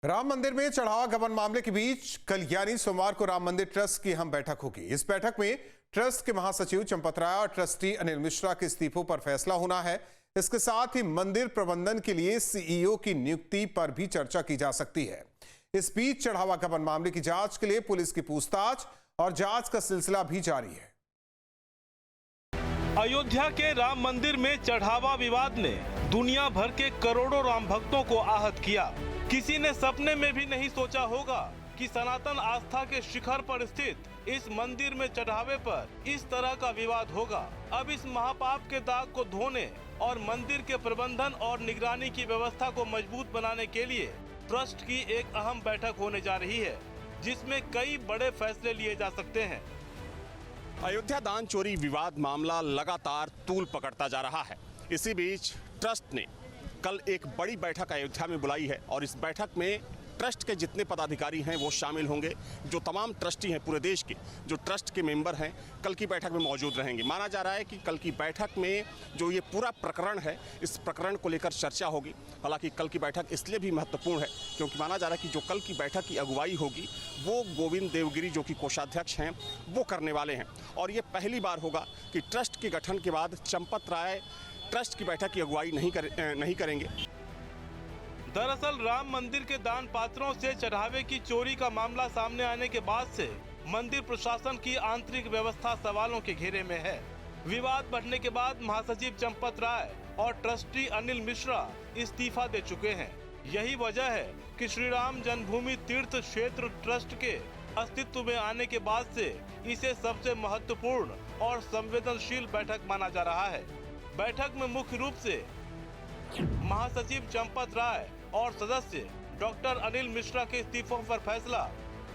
राम मंदिर में चढ़ावा गबन मामले के बीच कल यानी सोमवार को राम मंदिर ट्रस्ट की अहम बैठक होगी। इस बैठक में ट्रस्ट के महासचिव चंपत राय और ट्रस्टी अनिल मिश्रा के इस्तीफों पर फैसला होना है। इसके साथ ही मंदिर प्रबंधन के लिए सीईओ की नियुक्ति पर भी चर्चा की जा सकती है। इस बीच चढ़ावा गबन मामले की जांच के लिए पुलिस की पूछताछ और जांच का सिलसिला भी जारी है। अयोध्या के राम मंदिर में चढ़ावा विवाद ने दुनिया भर के करोड़ों राम भक्तों को आहत किया। किसी ने सपने में भी नहीं सोचा होगा कि सनातन आस्था के शिखर पर स्थित इस मंदिर में चढ़ावे पर इस तरह का विवाद होगा। अब इस महापाप के दाग को धोने और मंदिर के प्रबंधन और निगरानी की व्यवस्था को मजबूत बनाने के लिए ट्रस्ट की एक अहम बैठक होने जा रही है, जिसमें कई बड़े फैसले लिए जा सकते हैं। अयोध्या दान चोरी विवाद मामला लगातार तूल पकड़ता जा रहा है। इसी बीच ट्रस्ट ने कल एक बड़ी बैठक अयोध्या में बुलाई है और इस बैठक में ट्रस्ट के जितने पदाधिकारी हैं वो शामिल होंगे। जो तमाम ट्रस्टी हैं पूरे देश के, जो ट्रस्ट के मेंबर हैं, कल की बैठक में मौजूद रहेंगे। माना जा रहा है कि कल की बैठक में जो ये पूरा प्रकरण है, इस प्रकरण को लेकर चर्चा होगी। हालांकि कल की बैठक इसलिए भी महत्वपूर्ण है क्योंकि माना जा रहा है कि जो कल की बैठक की अगुवाई होगी वो गोविंद देवगिरी, जो कि कोषाध्यक्ष हैं, वो करने वाले हैं। और ये पहली बार होगा कि ट्रस्ट के गठन के बाद चंपत राय ट्रस्ट की बैठक की अगुवाई नहीं करेंगे। दरअसल राम मंदिर के दान पात्रों से चढ़ावे की चोरी का मामला सामने आने के बाद से मंदिर प्रशासन की आंतरिक व्यवस्था सवालों के घेरे में है। विवाद बढ़ने के बाद महासचिव चंपत राय और ट्रस्टी अनिल मिश्रा इस्तीफा दे चुके हैं। यही वजह है कि श्री राम जन्मभूमि तीर्थ क्षेत्र ट्रस्ट के अस्तित्व में आने के बाद से इसे सबसे महत्वपूर्ण और संवेदनशील बैठक माना जा रहा है। बैठक में मुख्य रूप से महासचिव चंपत राय और सदस्य डॉक्टर अनिल मिश्रा के इस्तीफों पर फैसला,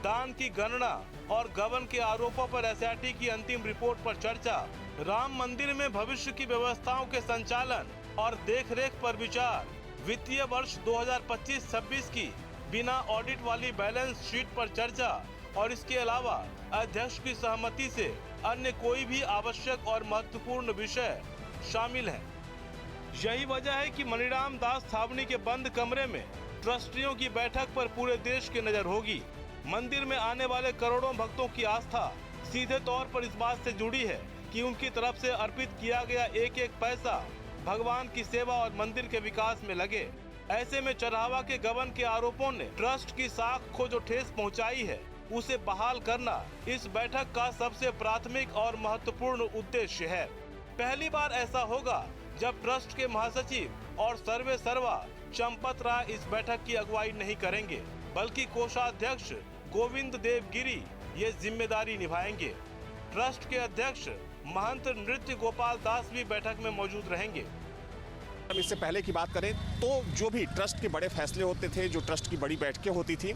दान की गणना और गबन के आरोपों पर एसआईटी की अंतिम रिपोर्ट पर चर्चा, राम मंदिर में भविष्य की व्यवस्थाओं के संचालन और देखरेख पर विचार, वित्तीय वर्ष 2025-26 की बिना ऑडिट वाली बैलेंस शीट पर चर्चा और इसके अलावा अध्यक्ष की सहमति से अन्य कोई भी आवश्यक और महत्वपूर्ण विषय शामिल है। यही वजह है कि मणिराम दास छावनी के बंद कमरे में ट्रस्टियों की बैठक पर पूरे देश की नजर होगी। मंदिर में आने वाले करोड़ों भक्तों की आस्था सीधे तौर पर इस बात से जुड़ी है कि उनकी तरफ से अर्पित किया गया एक एक पैसा भगवान की सेवा और मंदिर के विकास में लगे। ऐसे में चढ़ावा के गबन के आरोपों ने ट्रस्ट की साख को जो ठेस पहुँचाई है, उसे बहाल करना इस बैठक का सबसे प्राथमिक और महत्वपूर्ण उद्देश्य है। पहली बार ऐसा होगा जब ट्रस्ट के महासचिव और सर्वे सर्वा चंपत राय इस बैठक की अगुवाई नहीं करेंगे, बल्कि कोषाध्यक्ष गोविंद देवगिरी ये जिम्मेदारी निभाएंगे। ट्रस्ट के अध्यक्ष महंत नृत्य गोपाल दास भी बैठक में मौजूद रहेंगे। अब इससे पहले की बात करें तो जो भी ट्रस्ट के बड़े फैसले होते थे, जो ट्रस्ट की बड़ी बैठकें होती थी,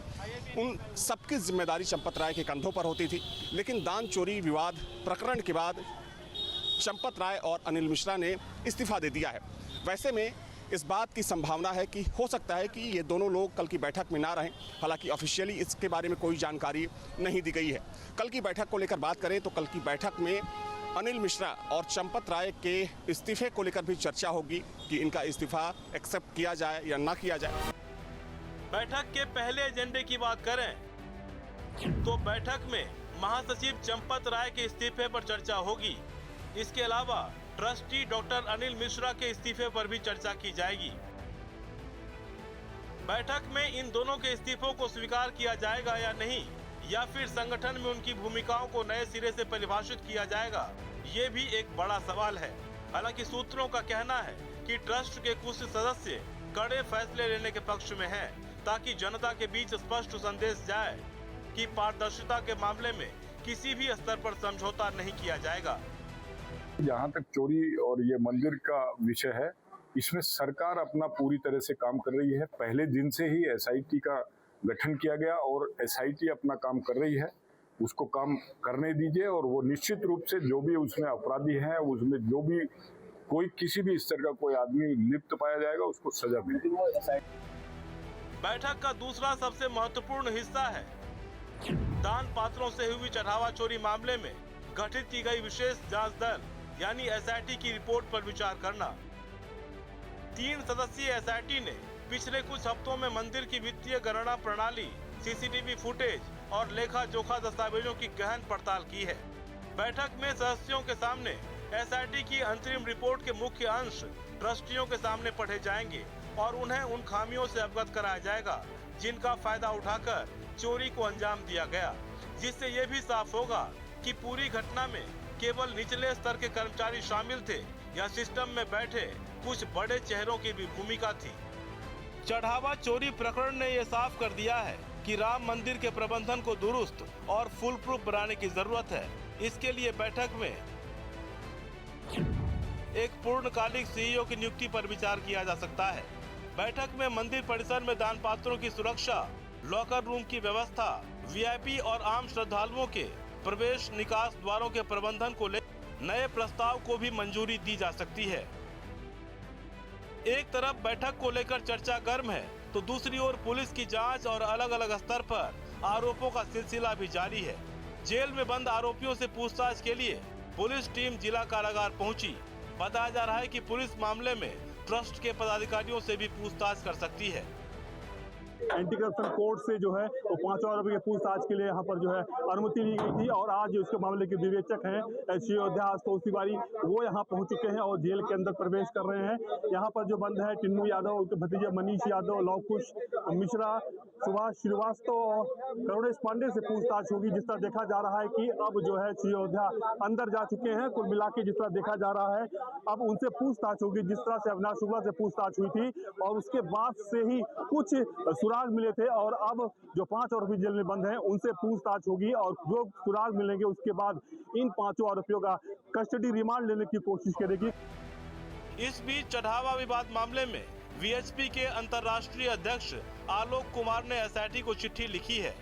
उन सबकी जिम्मेदारी चंपत राय के कंधों पर होती थी। लेकिन दान चोरी विवाद प्रकरण के बाद चंपत राय और अनिल मिश्रा ने इस्तीफा दे दिया है। वैसे में इस बात की संभावना है कि हो सकता है कि ये दोनों लोग कल की बैठक में ना रहें। हालांकि ऑफिशियली इसके बारे में कोई जानकारी नहीं दी गई है। कल की बैठक को लेकर बात करें तो कल की बैठक में अनिल मिश्रा और चंपत राय के इस्तीफे को लेकर भी चर्चा होगी कि इनका इस्तीफा एक्सेप्ट किया जाए या ना किया जाए। बैठक के पहले एजेंडे की बात करें तो बैठक में महासचिव चंपत राय के इस्तीफे पर चर्चा होगी। इसके अलावा ट्रस्टी डॉक्टर अनिल मिश्रा के इस्तीफे पर भी चर्चा की जाएगी। बैठक में इन दोनों के इस्तीफों को स्वीकार किया जाएगा या नहीं, या फिर संगठन में उनकी भूमिकाओं को नए सिरे से परिभाषित किया जाएगा, ये भी एक बड़ा सवाल है। हालांकि सूत्रों का कहना है कि ट्रस्ट के कुछ सदस्य कड़े फैसले लेने के पक्ष में हैं, ताकि जनता के बीच स्पष्ट संदेश जाए कि पारदर्शिता के मामले में किसी भी स्तर पर समझौता नहीं किया जाएगा। जहाँ तक चोरी और ये मंदिर का विषय है, इसमें सरकार अपना पूरी तरह से काम कर रही है। पहले दिन से ही एसआईटी का गठन किया गया और एसआईटी अपना काम कर रही है। उसको काम करने दीजिए और वो निश्चित रूप से जो भी उसमें अपराधी हैं, उसमें जो भी कोई किसी भी स्तर का कोई आदमी लिप्त पाया जाएगा, उसको सजा मिलेगी। बैठक का दूसरा सबसे महत्वपूर्ण हिस्सा है दान पात्रों से हुई चढ़ावा चोरी मामले में गठित की गई विशेष जांच दल यानी एसआईटी की रिपोर्ट पर विचार करना। 3 सदस्यीय एसआईटी ने पिछले कुछ हफ्तों में मंदिर की वित्तीय गणना प्रणाली, सीसीटीवी फुटेज और लेखा जोखा दस्तावेजों की गहन पड़ताल की है। बैठक में सदस्यों के सामने एसआईटी की अंतरिम रिपोर्ट के मुख्य अंश ट्रस्टियों के सामने पढ़े जाएंगे और उन्हें उन खामियों से अवगत कराया जाएगा जिनका फायदा उठाकर चोरी को अंजाम दिया गया, जिससे ये भी साफ होगा कि पूरी घटना में केवल निचले स्तर के कर्मचारी शामिल थे या सिस्टम में बैठे कुछ बड़े चेहरों की भी भूमिका थी। चढ़ावा चोरी प्रकरण ने ये साफ कर दिया है कि राम मंदिर के प्रबंधन को दुरुस्त और फुल प्रूफ बनाने की जरूरत है। इसके लिए बैठक में एक पूर्णकालिक सीईओ की नियुक्ति पर विचार किया जा सकता है। बैठक में मंदिर परिसर में दान पात्रों की सुरक्षा, लॉकर रूम की व्यवस्था, वीआईपी और आम श्रद्धालुओं के प्रवेश निकास द्वारों के प्रबंधन को लेकर नए प्रस्ताव को भी मंजूरी दी जा सकती है। एक तरफ बैठक को लेकर चर्चा गर्म है, तो दूसरी ओर पुलिस की जांच और अलग अलग स्तर पर आरोपों का सिलसिला भी जारी है। जेल में बंद आरोपियों से पूछताछ के लिए पुलिस टीम जिला कारागार पहुंची। बताया जा रहा है कि पुलिस मामले में ट्रस्ट के पदाधिकारियों से भी पूछताछ कर सकती है। एंटी करप्शन कोर्ट से जो है वो 5 आरोपी के पूछताछ के लिए यहाँ पर जो है अनुमति ली गई थी और आज उसके मामले के विवेचक हैं श्री अयोध्या आशुतोष तिवारी, वो यहाँ पहुँच चुके हैं और जेल के अंदर प्रवेश कर रहे हैं। यहाँ पर जो बंद है टिन्नू यादव, उनके भतीजे मनीष यादव, लवकुश मिश्रा, सुभाष श्रीवास्तव और करुणेश पांडे से पूछताछ होगी। जिस तरह देखा जा रहा है कि अब जो है श्री अयोध्या अंदर जा चुके हैं। कुल मिला के जिस तरह देखा जा रहा है अब उनसे पूछताछ होगी। जिस तरह से अविनाश शुक्ला से पूछताछ हुई थी और उसके बाद से ही कुछ सुराग मिले थे और अब जो 5 आरोपी जेल में बंद हैं उनसे पूछताछ होगी और जो सुराग मिलेंगे उसके बाद इन 5 आरोपियों का कस्टडी रिमांड लेने की कोशिश करेगी। इस बीच चढ़ावा विवाद मामले में वीएचपी के अंतर्राष्ट्रीय अध्यक्ष आलोक कुमार ने एसआईटी को चिट्ठी लिखी है,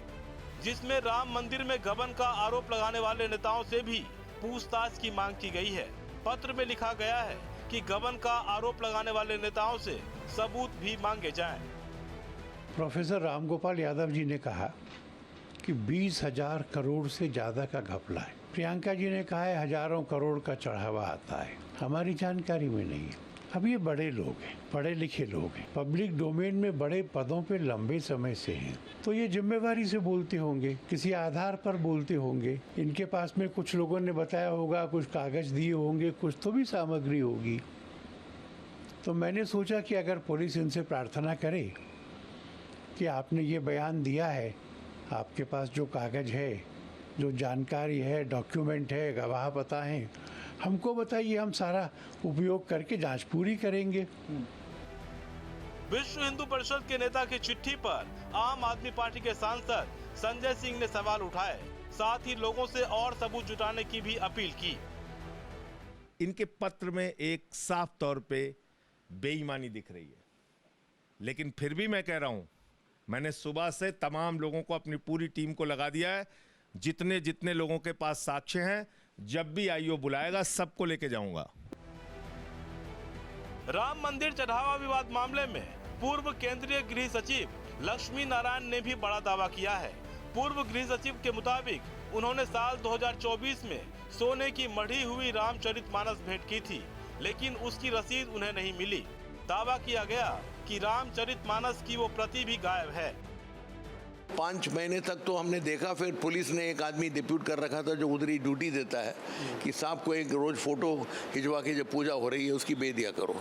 जिसमें राम मंदिर में गबन का आरोप लगाने वाले नेताओं से भी पूछताछ की मांग की गई है। पत्र में लिखा गया है कि गबन का आरोप लगाने वाले नेताओं से सबूत भी मांगे जाएं। प्रोफेसर रामगोपाल यादव जी ने कहा कि 20,000 करोड़ से ज़्यादा का घपला है। प्रियंका जी ने कहा है हजारों करोड़ का चढ़ावा आता है। हमारी जानकारी में नहीं है। अब ये बड़े लोग हैं, पढ़े लिखे लोग हैं, पब्लिक डोमेन में बड़े पदों पे लंबे समय से हैं, तो ये जिम्मेवारी से बोलते होंगे, किसी आधार पर बोलते होंगे। इनके पास में कुछ लोगों ने बताया होगा, कुछ कागज दिए होंगे, कुछ तो भी सामग्री होगी। तो मैंने सोचा कि अगर पुलिस इनसे प्रार्थना करे कि आपने ये बयान दिया है, आपके पास जो कागज है, जो जानकारी है, डॉक्यूमेंट है, गवाह पता है, हमको बताइए, हम सारा उपयोग करके जांच पूरी करेंगे। विश्व हिंदू परिषद के नेता की चिट्ठी पर आम आदमी पार्टी के सांसद संजय सिंह ने सवाल उठाए, साथ ही लोगों से और सबूत जुटाने की भी अपील की। इनके पत्र में एक साफ तौर पे बेईमानी दिख रही है, लेकिन फिर भी मैं कह रहा हूं, मैंने सुबह से तमाम लोगों को, अपनी पूरी टीम को लगा दिया है। जितने जितने लोगों के पास साक्ष्य हैं, जब भी आईओ बुलाएगा सबको लेके जाऊंगा। राम मंदिर चढ़ावा विवाद मामले में पूर्व केंद्रीय गृह सचिव लक्ष्मी नारायण ने भी बड़ा दावा किया है। पूर्व गृह सचिव के मुताबिक उन्होंने साल 2024 में सोने की मढ़ी हुई रामचरितमानस भेंट की थी, लेकिन उसकी रसीद उन्हें नहीं मिली। दावा किया गया कि रामचरितमानस की वो प्रति भी गायब है। 5 महीने तक तो हमने देखा, फिर पुलिस ने एक आदमी डिप्यूट कर रखा था जो उधर ही ड्यूटी देता है कि साहब को एक रोज फोटो खिंचवा के जब पूजा हो रही है उसकी भेज दिया करो।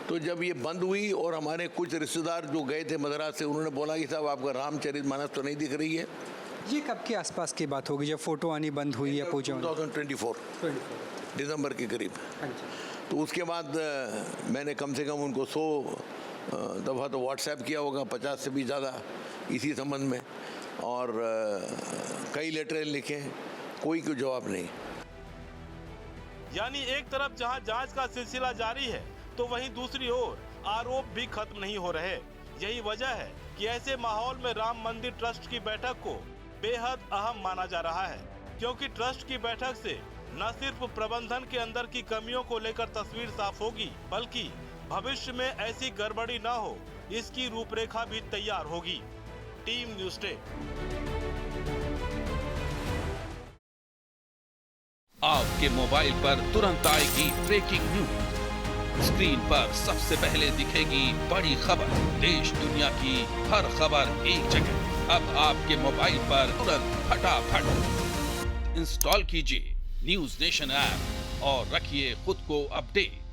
तो जब ये बंद हुई और हमारे कुछ रिश्तेदार जो गए थे मद्रास से, उन्होंने बोला कि साहब आपका रामचरितमानस तो नहीं दिख रही है। ये कब के आसपास की बात होगी जब फोटो आनी बंद हुई या पूजा? 2024 दिसंबर के करीब। तो उसके बाद मैंने कम से कम उनको 100 दफ़ा तो व्हाट्सएप किया होगा, 50 से भी ज़्यादा इसी संबंध में, और कई लेटर लिखे, कोई जवाब नहीं। यानी एक तरफ जहां जांच का सिलसिला जारी है, तो वहीं दूसरी ओर आरोप भी खत्म नहीं हो रहे। यही वजह है कि ऐसे माहौल में राम मंदिर ट्रस्ट की बैठक को बेहद अहम माना जा रहा है, क्योंकि ट्रस्ट की बैठक से न सिर्फ प्रबंधन के अंदर की कमियों को लेकर तस्वीर साफ होगी, बल्कि भविष्य में ऐसी गड़बड़ी न हो, इसकी रूपरेखा भी तैयार होगी। Team news day. आपके मोबाइल पर तुरंत आएगी ब्रेकिंग न्यूज, स्क्रीन पर सबसे पहले दिखेगी बड़ी खबर, देश दुनिया की हर खबर एक जगह। अब आपके मोबाइल पर तुरंत फटाफट इंस्टॉल कीजिए न्यूज़ नेशन ऐप और रखिए खुद को अपडेट।